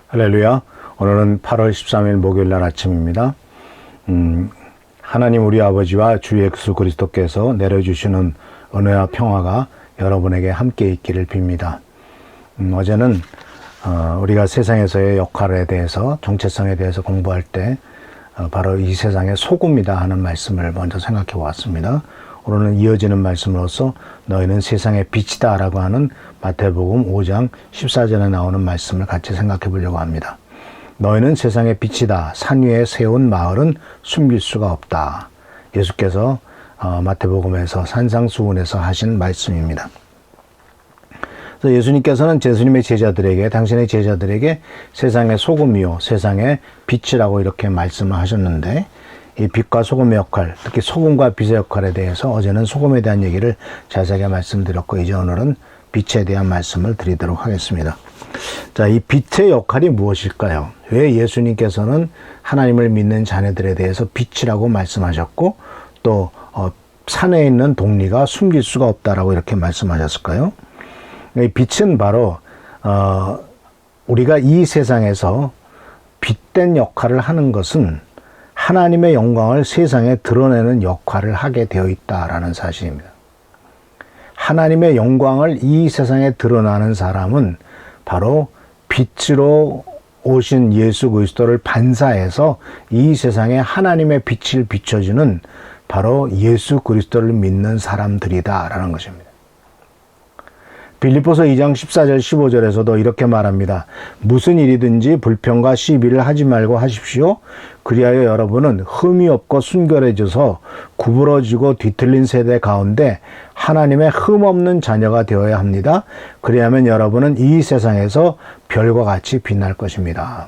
할렐루야. 오늘은 8월 13일 목요일 날 아침입니다. 하나님 우리 아버지와 주 예수 그리스도께서 내려주시는 은혜와 평화가 여러분에게 함께 있기를 빕니다. 어제는 우리가 세상에서의 역할에 대해서, 정체성에 대해서 공부할 때 바로 이 세상의 소금이다 하는 말씀을 먼저 생각해 보았습니다. 오늘은 이어지는 말씀으로서 너희는 세상의 빛이다 라고 하는 마태복음 5장 14절에 나오는 말씀을 같이 생각해 보려고 합니다. 너희는 세상의 빛이다. 산 위에 세운 마을은 숨길 수가 없다. 예수께서 마태복음에서 산상수훈에서 하신 말씀입니다. 그래서 예수님께서는 예수님의 제자들에게, 당신의 제자들에게 세상의 소금이요, 세상의 빛이라고 이렇게 말씀을 하셨는데, 이 빛과 소금의 역할, 특히 소금과 빛의 역할에 대해서 어제는 소금에 대한 얘기를 자세하게 말씀드렸고, 이제 오늘은 빛에 대한 말씀을 드리도록 하겠습니다. 자, 이 빛의 역할이 무엇일까요? 왜 예수님께서는 하나님을 믿는 자녀들에 대해서 빛이라고 말씀하셨고, 또 산에 있는 독리가 숨길 수가 없다라고 이렇게 말씀하셨을까요? 이 빛은 바로 우리가 이 세상에서 빛된 역할을 하는 것은 하나님의 영광을 세상에 드러내는 역할을 하게 되어 있다라는 사실입니다. 하나님의 영광을 이 세상에 드러나는 사람은 바로 빛으로 오신 예수 그리스도를 반사해서 이 세상에 하나님의 빛을 비춰주는 바로 예수 그리스도를 믿는 사람들이다라는 것입니다. 빌립보서 2장 14절 15절에서도 이렇게 말합니다. 무슨 일이든지 불평과 시비를 하지 말고 하십시오. 그리하여 여러분은 흠이 없고 순결해져서 구부러지고 뒤틀린 세대 가운데 하나님의 흠 없는 자녀가 되어야 합니다. 그리하면 여러분은 이 세상에서 별과 같이 빛날 것입니다.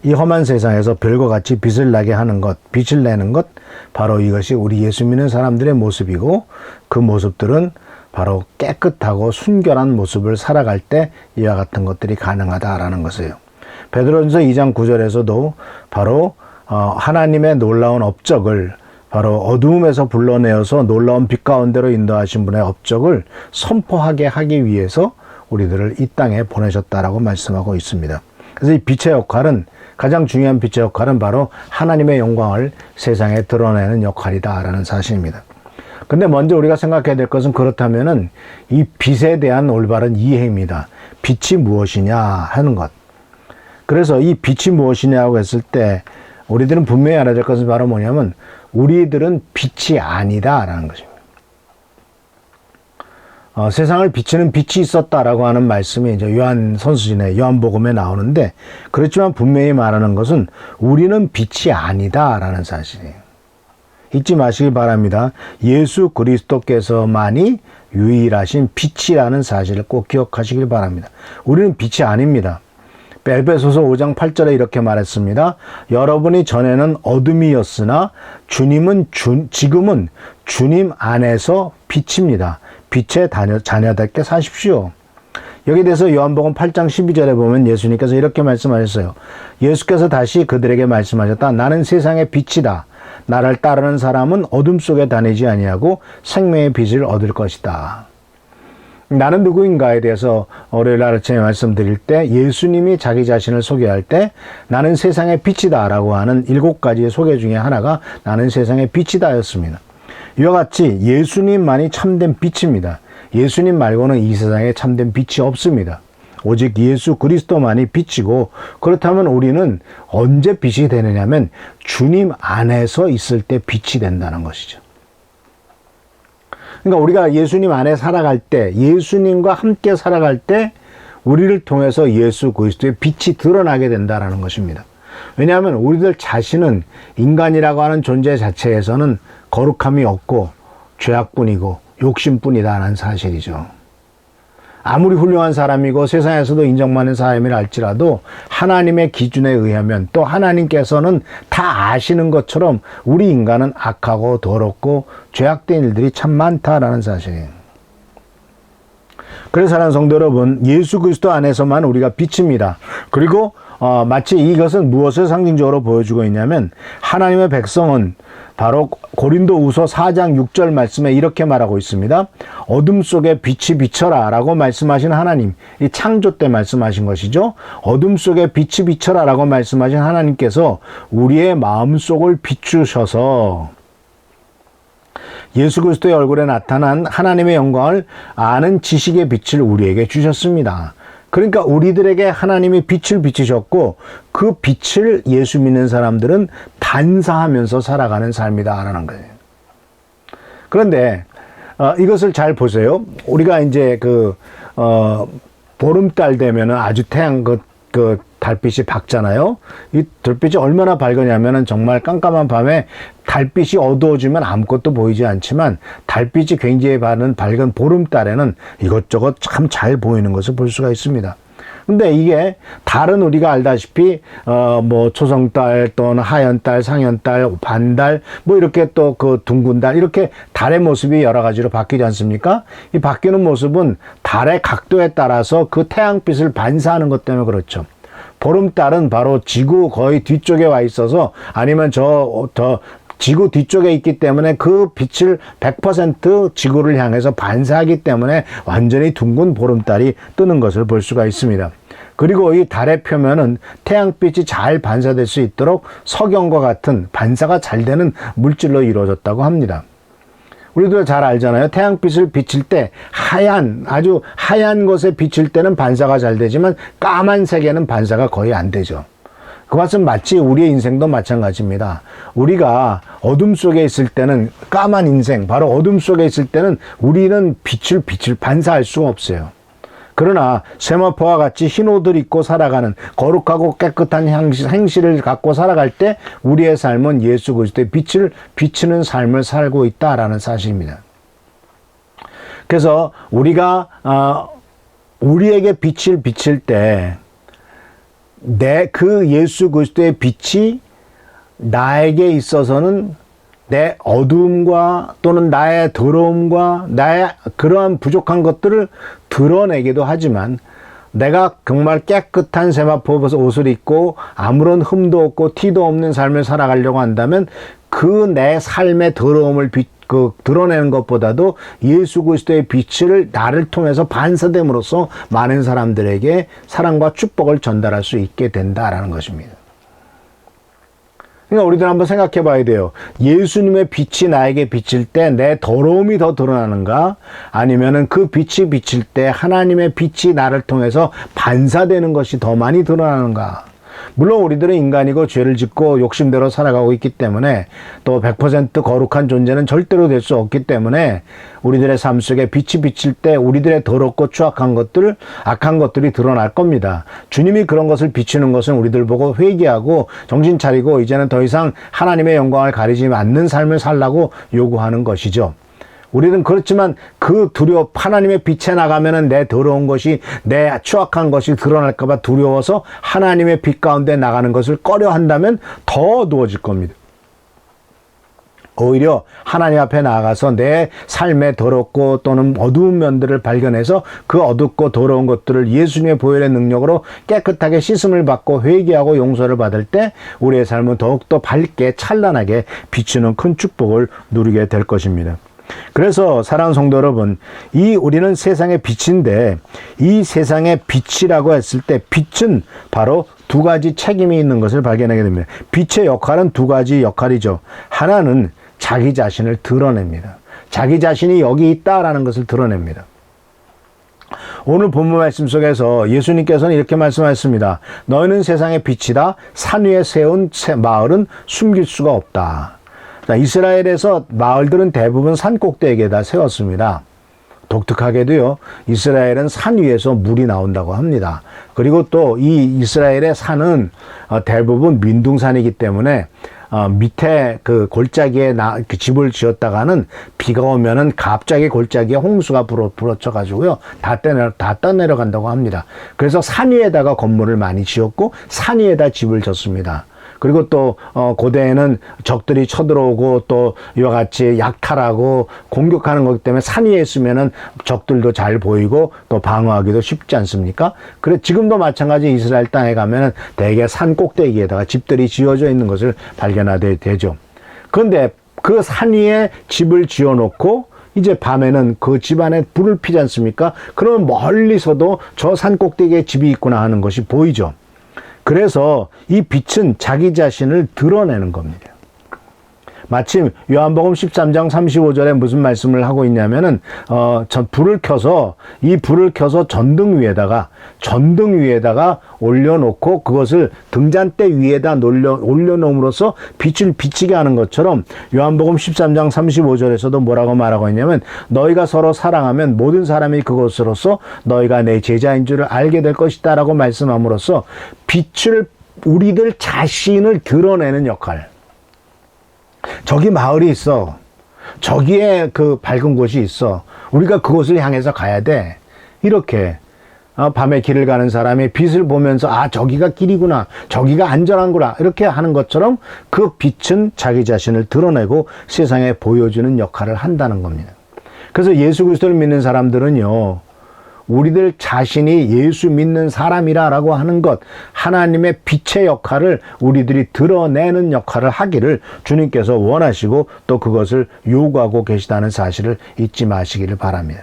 이 험한 세상에서 별과 같이 빛을 나게 하는 것, 빛을 내는 것, 바로 이것이 우리 예수 믿는 사람들의 모습이고, 그 모습들은 바로 깨끗하고 순결한 모습을 살아갈 때 이와 같은 것들이 가능하다라는 것이에요. 베드로전서 2장 9절에서도 바로 하나님의 놀라운 업적을, 바로 어두움에서 불러내어서 놀라운 빛 가운데로 인도하신 분의 업적을 선포하게 하기 위해서 우리들을 이 땅에 보내셨다라고 말씀하고 있습니다. 그래서 이 빛의 역할은, 가장 중요한 빛의 역할은 바로 하나님의 영광을 세상에 드러내는 역할이다라는 사실입니다. 근데 먼저 우리가 생각해야 될 것은, 그렇다면은 이 빛에 대한 올바른 이해입니다. 빛이 무엇이냐 하는 것. 그래서 이 빛이 무엇이냐고 했을 때 우리들은 분명히 알아야 될 것은 바로 뭐냐면, 우리들은 빛이 아니다라는 것입니다. 세상을 비추는 빛이 있었다라고 하는 말씀이 이제 요한 선수진의 요한복음에 나오는데, 그렇지만 분명히 말하는 것은 우리는 빛이 아니다라는 사실이에요. 잊지 마시기 바랍니다. 예수 그리스도께서만이 유일하신 빛이라는 사실을 꼭 기억하시길 바랍니다. 우리는 빛이 아닙니다. 에베소서 5장 8절에 이렇게 말했습니다. 여러분이 전에는 어둠이었으나 지금은 주님 안에서 빛입니다. 빛의 자녀답게 사십시오. 여기에 대해서 요한복음 8장 12절에 보면 예수님께서 이렇게 말씀하셨어요. 예수께서 다시 그들에게 말씀하셨다. 나는 세상의 빛이다. 나를 따르는 사람은 어둠 속에 다니지 아니하고 생명의 빛을 얻을 것이다. 나는 누구인가에 대해서 월요일 아침에 말씀드릴 때, 예수님이 자기 자신을 소개할 때 나는 세상의 빛이다 라고 하는 7가지의 소개 중에 하나가 나는 세상의 빛이다 였습니다. 이와 같이 예수님만이 참된 빛입니다. 예수님 말고는 이 세상에 참된 빛이 없습니다. 오직 예수 그리스도만이 빛이고, 그렇다면 우리는 언제 빛이 되느냐면 주님 안에서 있을 때 빛이 된다는 것이죠. 그러니까 우리가 예수님 안에 살아갈 때, 예수님과 함께 살아갈 때 우리를 통해서 예수 그리스도의 빛이 드러나게 된다는 것입니다. 왜냐하면 우리들 자신은 인간이라고 하는 존재 자체에서는 거룩함이 없고 죄악뿐이고 욕심뿐이다라는 사실이죠. 아무리 훌륭한 사람이고 세상에서도 인정받는 사람이라 할지라도 하나님의 기준에 의하면, 또 하나님께서는 다 아시는 것처럼 우리 인간은 악하고 더럽고 죄악된 일들이 참 많다라는 사실이에요. 그래서 사랑하는 성도 여러분, 예수 그리스도 안에서만 우리가 빛입니다. 그리고 마치 이것은 무엇을 상징적으로 보여주고 있냐면, 하나님의 백성은 바로 고린도후서 4장 6절 말씀에 이렇게 말하고 있습니다. 어둠 속에 빛이 비쳐라 라고 말씀하신 하나님, 이 창조 때 말씀하신 것이죠. 어둠 속에 빛이 비쳐라 라고 말씀하신 하나님께서 우리의 마음속을 비추셔서 예수 그리스도의 얼굴에 나타난 하나님의 영광을 아는 지식의 빛을 우리에게 주셨습니다. 그러니까 우리들에게 하나님이 빛을 비추셨고 그 빛을 예수 믿는 사람들은 반사하면서 살아가는 삶이다라는 거예요. 그런데 이것을 잘 보세요. 우리가 이제 보름달 되면은 아주 태양 그 달빛이 밝잖아요. 이 달빛이 얼마나 밝으냐면은 정말 깜깜한 밤에 달빛이 어두워지면 아무것도 보이지 않지만 달빛이 굉장히 밝은 보름달에는 이것저것 참 잘 보이는 것을 볼 수가 있습니다. 근데 이게 달은 우리가 알다시피 초성달 또는 하연달, 상현달, 반달 이렇게 또 그 둥근달 이렇게 달의 모습이 여러 가지로 바뀌지 않습니까? 이 바뀌는 모습은 달의 각도에 따라서 그 태양빛을 반사하는 것 때문에 그렇죠. 보름달은 바로 지구 거의 뒤쪽에 와 있어서 아니면 지구 뒤쪽에 있기 때문에 그 빛을 100% 지구를 향해서 반사하기 때문에 완전히 둥근 보름달이 뜨는 것을 볼 수가 있습니다. 그리고 이 달의 표면은 태양빛이 잘 반사될 수 있도록 석영과 같은 반사가 잘 되는 물질로 이루어졌다고 합니다. 우리도 잘 알잖아요. 태양빛을 비칠 때 아주 하얀 것에 비칠 때는 반사가 잘 되지만 까만색에는 반사가 거의 안 되죠. 그것은 마치 우리의 인생도 마찬가지입니다. 우리가 어둠 속에 있을 때는 까만 인생, 바로 어둠 속에 있을 때는 우리는 빛을 반사할 수가 없어요. 그러나 세마포와 같이 흰 옷을 입고 살아가는 거룩하고 깨끗한 행실을 갖고 살아갈 때 우리의 삶은 예수 그리스도의 빛을 비추는 삶을 살고 있다라는 사실입니다. 그래서 우리가 우리에게 빛을 비칠 때 그 예수 그리스도의 빛이 나에게 있어서는 내 어두움과 또는 나의 더러움과 나의 그러한 부족한 것들을 드러내기도 하지만 내가 정말 깨끗한 세마포 옷을 입고 아무런 흠도 없고 티도 없는 삶을 살아가려고 한다면 그 내 삶의 더러움을 드러내는 것보다도 예수 그리스도의 빛을 나를 통해서 반사됨으로써 많은 사람들에게 사랑과 축복을 전달할 수 있게 된다라는 것입니다. 그러니까 우리들 한번 생각해 봐야 돼요. 예수님의 빛이 나에게 비칠 때 내 더러움이 더 드러나는가? 아니면은 그 빛이 비칠 때 하나님의 빛이 나를 통해서 반사되는 것이 더 많이 드러나는가? 물론 우리들은 인간이고 죄를 짓고 욕심대로 살아가고 있기 때문에 또 100% 거룩한 존재는 절대로 될 수 없기 때문에 우리들의 삶 속에 빛이 비칠 때 우리들의 더럽고 추악한 것들, 악한 것들이 드러날 겁니다. 주님이 그런 것을 비추는 것은 우리들 보고 회개하고 정신 차리고 이제는 더 이상 하나님의 영광을 가리지 않는 삶을 살라고 요구하는 것이죠. 우리는 그렇지만 하나님의 빛에 나가면은 내 더러운 것이, 내 추악한 것이 드러날까봐 두려워서 하나님의 빛 가운데 나가는 것을 꺼려 한다면 더 어두워질 겁니다. 오히려 하나님 앞에 나아가서 내 삶의 더럽고 또는 어두운 면들을 발견해서 그 어둡고 더러운 것들을 예수님의 보혈의 능력으로 깨끗하게 씻음을 받고 회개하고 용서를 받을 때 우리의 삶은 더욱더 밝게 찬란하게 비추는 큰 축복을 누리게 될 것입니다. 그래서 사랑하는 성도 여러분, 우리는 세상의 빛인데 이 세상의 빛이라고 했을 때 빛은 바로 두 가지 책임이 있는 것을 발견하게 됩니다. 빛의 역할은 두 가지 역할이죠. 하나는 자기 자신을 드러냅니다. 자기 자신이 여기 있다라는 것을 드러냅니다. 오늘 본문 말씀 속에서 예수님께서는 이렇게 말씀하셨습니다. 너희는 세상의 빛이다. 산 위에 세운 마을은 숨길 수가 없다. 자, 이스라엘에서 마을들은 대부분 산 꼭대기에다 세웠습니다. 독특하게도요, 이스라엘은 산 위에서 물이 나온다고 합니다. 그리고 또 이 이스라엘의 산은 대부분 민둥산이기 때문에 밑에 그 골짜기에 그 집을 지었다가는 비가 오면은 갑자기 골짜기에 홍수가 불어쳐가지고요, 다 떠내려간다고 합니다. 그래서 산 위에다가 건물을 많이 지었고 산 위에다 집을 졌습니다. 그리고 또 고대에는 적들이 쳐들어오고 또 이와 같이 약탈하고 공격하는 거기 때문에 산 위에 있으면은 적들도 잘 보이고 또 방어하기도 쉽지 않습니까? 그래 지금도 마찬가지 이스라엘 땅에 가면은 대개 산 꼭대기에다가 집들이 지어져 있는 것을 발견하게 되죠. 그런데 그 산 위에 집을 지어놓고 이제 밤에는 그 집안에 불을 피지 않습니까? 그러면 멀리서도 저 산 꼭대기에 집이 있구나 하는 것이 보이죠. 그래서 이 빛은 자기 자신을 드러내는 겁니다. 마침 요한복음 13장 35절에 무슨 말씀을 하고 있냐면은 불을 켜서 전등 위에다가 올려놓고 그것을 등잔대 위에다 올려놓음으로써 빛을 비치게 하는 것처럼 요한복음 13장 35절에서도 뭐라고 말하고 있냐면 너희가 서로 사랑하면 모든 사람이 그것으로서 너희가 내 제자인 줄을 알게 될 것이다 라고 말씀함으로써 빛을 우리들 자신을 드러내는 역할. 저기 마을이 있어. 저기에 그 밝은 곳이 있어. 우리가 그곳을 향해서 가야 돼. 이렇게 밤에 길을 가는 사람이 빛을 보면서 저기가 길이구나. 저기가 안전한구나. 이렇게 하는 것처럼 그 빛은 자기 자신을 드러내고 세상에 보여주는 역할을 한다는 겁니다. 그래서 예수 그리스도를 믿는 사람들은요. 우리들 자신이 예수 믿는 사람이라고 하는 것, 하나님의 빛의 역할을 우리들이 드러내는 역할을 하기를 주님께서 원하시고 또 그것을 요구하고 계시다는 사실을 잊지 마시기를 바랍니다.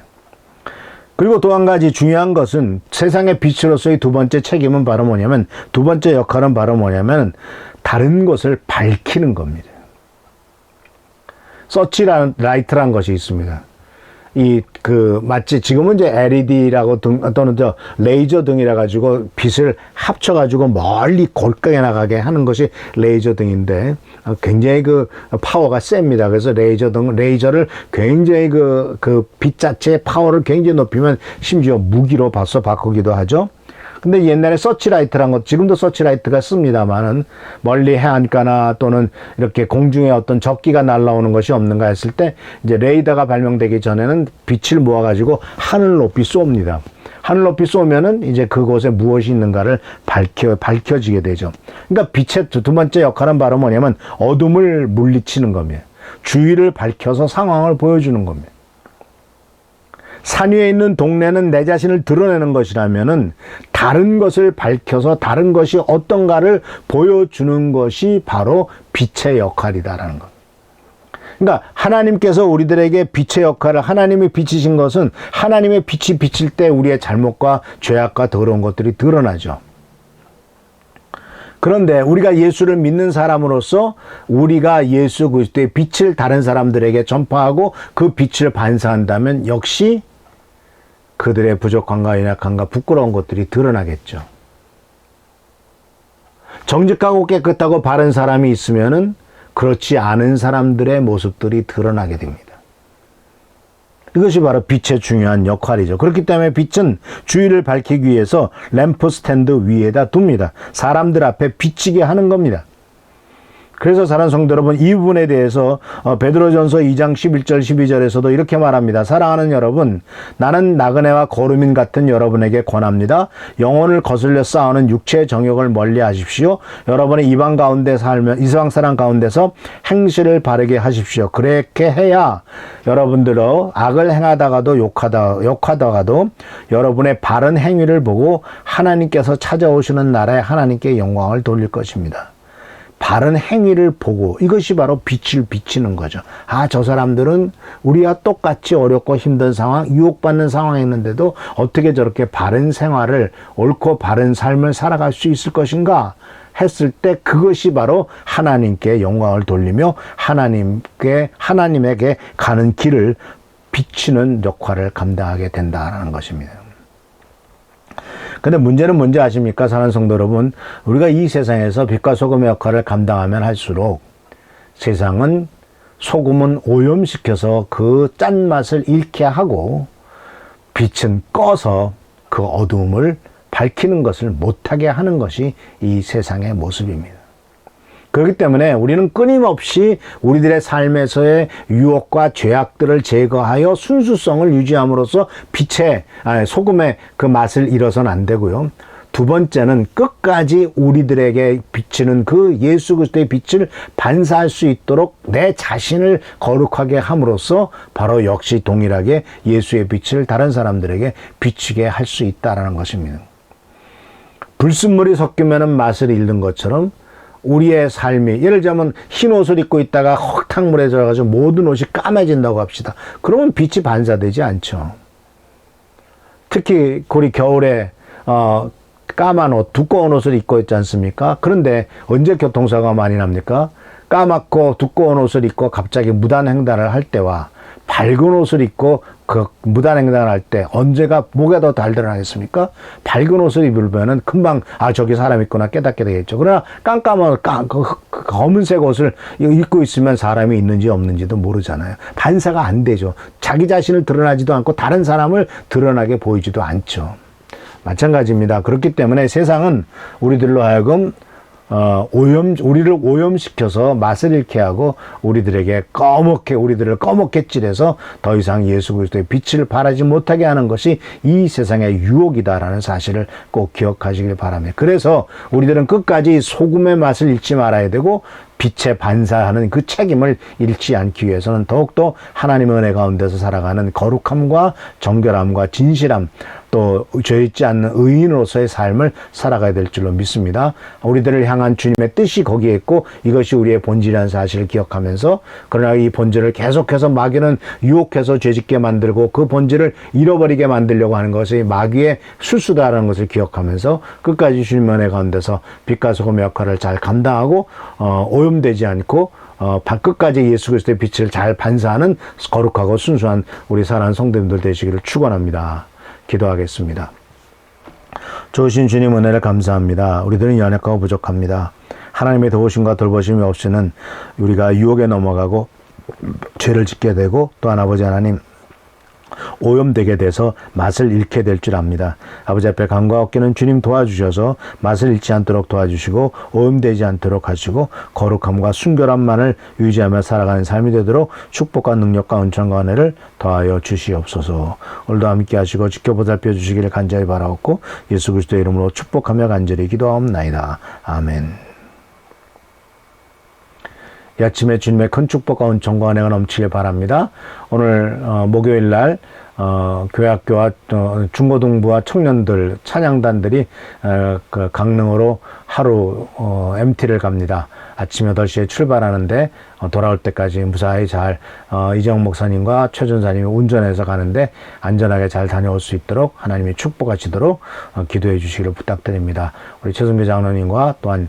그리고 또 한 가지 중요한 것은 세상의 빛으로서의 두 번째 책임은 바로 뭐냐면, 두 번째 역할은 바로 뭐냐면 다른 것을 밝히는 겁니다. 서치라이트라는 것이 있습니다. 마치 지금은 이제 LED라고 또는 레이저 등이라 가지고 빛을 합쳐 가지고 멀리 골강에 나가게 하는 것이 레이저 등인데 굉장히 그 파워가 셉니다. 그래서 레이저를 굉장히 그 빛 자체의 파워를 굉장히 높이면 심지어 무기로 바꾸기도 하죠. 근데 옛날에 서치라이트란 것, 지금도 서치라이트가 씁니다만은 멀리 해안가나 또는 이렇게 공중에 어떤 적기가 날아오는 것이 없는가 했을 때 이제 레이더가 발명되기 전에는 빛을 모아가지고 하늘 높이 쏩니다. 하늘 높이 쏘면은 이제 그곳에 무엇이 있는가를 밝혀지게 되죠. 그러니까 빛의 두 번째 역할은 바로 뭐냐면 어둠을 물리치는 겁니다. 주위를 밝혀서 상황을 보여주는 겁니다. 산 위에 있는 동네는 내 자신을 드러내는 것이라면은 다른 것을 밝혀서 다른 것이 어떤가를 보여주는 것이 바로 빛의 역할이다라는 것. 그러니까 하나님께서 우리들에게 빛의 역할을, 하나님이 비치신 것은 하나님의 빛이 비칠 때 우리의 잘못과 죄악과 더러운 것들이 드러나죠. 그런데 우리가 예수를 믿는 사람으로서 우리가 예수 그리스도의 빛을 다른 사람들에게 전파하고 그 빛을 반사한다면 역시 그들의 부족함과 연약함과 부끄러운 것들이 드러나겠죠. 정직하고 깨끗하고 바른 사람이 있으면은 그렇지 않은 사람들의 모습들이 드러나게 됩니다. 이것이 바로 빛의 중요한 역할이죠. 그렇기 때문에 빛은 주위를 밝히기 위해서 램프 스탠드 위에다 둡니다. 사람들 앞에 비치게 하는 겁니다. 그래서 사랑하는 성도 여러분, 이 부분에 대해서 베드로전서 2장 11절 12절에서도 이렇게 말합니다. 사랑하는 여러분, 나는 나그네와 거루민 같은 여러분에게 권합니다. 영혼을 거슬려 싸우는 육체의 정욕을 멀리 하십시오. 여러분의 이방 사람 가운데서 행실을 바르게 하십시오. 그렇게 해야 여러분들로 악을 행하다가도 욕하다가도 여러분의 바른 행위를 보고 하나님께서 찾아오시는 날에 하나님께 영광을 돌릴 것입니다. 바른 행위를 보고, 이것이 바로 빛을 비치는 거죠. 저 사람들은 우리와 똑같이 어렵고 힘든 상황, 유혹받는 상황에 있는데도 어떻게 저렇게 바른 생활을, 옳고 바른 삶을 살아갈 수 있을 것인가 했을 때 그것이 바로 하나님께 영광을 돌리며 하나님에게 가는 길을 비치는 역할을 감당하게 된다는 것입니다. 근데 문제는 뭔지 아십니까? 사랑하는 성도 여러분, 우리가 이 세상에서 빛과 소금의 역할을 감당하면 할수록 세상은 소금은 오염시켜서 그 짠맛을 잃게 하고 빛은 꺼서 그 어두움을 밝히는 것을 못하게 하는 것이 이 세상의 모습입니다. 그렇기 때문에 우리는 끊임없이 우리들의 삶에서의 유혹과 죄악들을 제거하여 순수성을 유지함으로써 소금의 그 맛을 잃어서는 안 되고요. 두 번째는 끝까지 우리들에게 비치는 그 예수 그리스도의 빛을 반사할 수 있도록 내 자신을 거룩하게 함으로써 바로 역시 동일하게 예수의 빛을 다른 사람들에게 비치게 할 수 있다는 것입니다. 불순물이 섞이면 맛을 잃는 것처럼 우리의 삶이, 예를 들자면 흰 옷을 입고 있다가 흙탕물에 들어가서 모든 옷이 까매진다고 합시다. 그러면 빛이 반사되지 않죠. 특히 우리 겨울에 까만 옷, 두꺼운 옷을 입고 있지 않습니까? 그런데 언제 교통사고가 많이 납니까? 까맣고 두꺼운 옷을 입고 갑자기 무단횡단을 할 때와 밝은 옷을 입고 그 무단횡단을 할 때 언제가 목에 더 잘 드러나겠습니까? 밝은 옷을 입으면은 금방 저기 사람 있구나 깨닫게 되겠죠. 그러나 깜깜한 검은색 옷을 입고 있으면 사람이 있는지 없는지도 모르잖아요. 반사가 안 되죠. 자기 자신을 드러나지도 않고 다른 사람을 드러나게 보이지도 않죠. 마찬가지입니다. 그렇기 때문에 세상은 우리들로 하여금 우리를 오염시켜서 맛을 잃게 하고 우리들을 꺼멓게 칠해서 더 이상 예수 그리스도의 빛을 발하지 못하게 하는 것이 이 세상의 유혹이다라는 사실을 꼭 기억하시길 바랍니다. 그래서 우리들은 끝까지 소금의 맛을 잃지 말아야 되고 빛에 반사하는 그 책임을 잃지 않기 위해서는 더욱더 하나님의 은혜 가운데서 살아가는 거룩함과 정결함과 진실함, 또 죄 있지 않는 의인으로서의 삶을 살아가야 될 줄로 믿습니다. 우리들을 향한 주님의 뜻이 거기에 있고 이것이 우리의 본질이라는 사실을 기억하면서, 그러나 이 본질을 계속해서 마귀는 유혹해서 죄짓게 만들고 그 본질을 잃어버리게 만들려고 하는 것이 마귀의 술수다라는 것을 기억하면서 끝까지 주님의 은혜 가운데서 빛과 소금의 역할을 잘 감당하고 오염되지 않고 끝까지 예수 그리스도의 빛을 잘 반사하는 거룩하고 순수한 우리 사랑하는 성도님들 되시기를 축원합니다. 기도하겠습니다. 좋으신 주님 은혜를 감사합니다. 우리들은 연약하고 부족합니다. 하나님의 도우심과 돌보심이 없이는 우리가 유혹에 넘어가고 죄를 짓게 되고, 또한 아버지 하나님 오염되게 돼서 맛을 잃게 될 줄 압니다. 아버지 앞에 간구와 얻기는 주님 도와주셔서 맛을 잃지 않도록 도와주시고 오염되지 않도록 하시고 거룩함과 순결함만을 유지하며 살아가는 삶이 되도록 축복과 능력과 은총과 은혜를 더하여 주시옵소서. 오늘도 함께 하시고 지켜보살펴 주시기를 간절히 바라옵고 예수 그리스도의 이름으로 축복하며 간절히 기도하옵나이다. 아멘. 이 아침에 주님의 큰 축복과 은총과 은혜가 넘치길 바랍니다. 오늘 목요일 날 교회학교와 중고등부와 청년들 찬양단들이 그 강릉으로 하루 MT를 갑니다. 아침 8시에 출발하는데 돌아올 때까지 무사히 잘 이정 목사님과 최 전사님이 운전해서 가는데 안전하게 잘 다녀올 수 있도록 하나님이 축복하시도록 기도해 주시기를 부탁드립니다. 우리 최승배 장로님과 또한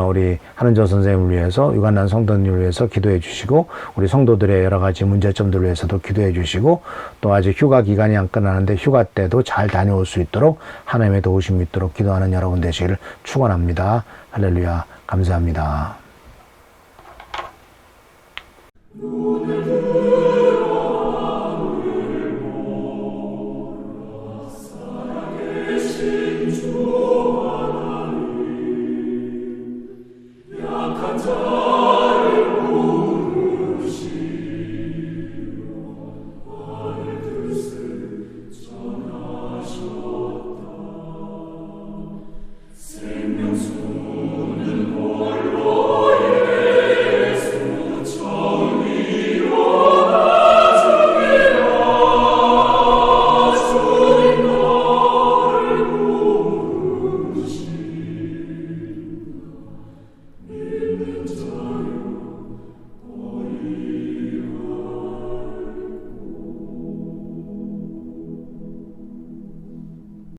우리 한은조 선생님을 위해서, 유관난 성도님을 위해서 기도해 주시고, 우리 성도들의 여러 가지 문제점들을 위해서도 기도해 주시고, 또 아직 휴가 기간이 안 끝나는데 휴가 때도 잘 다녀올 수 있도록 하나님의 도우심이 있도록 기도하는 여러분 되시기를 축원합니다. 할렐루야. 감사합니다.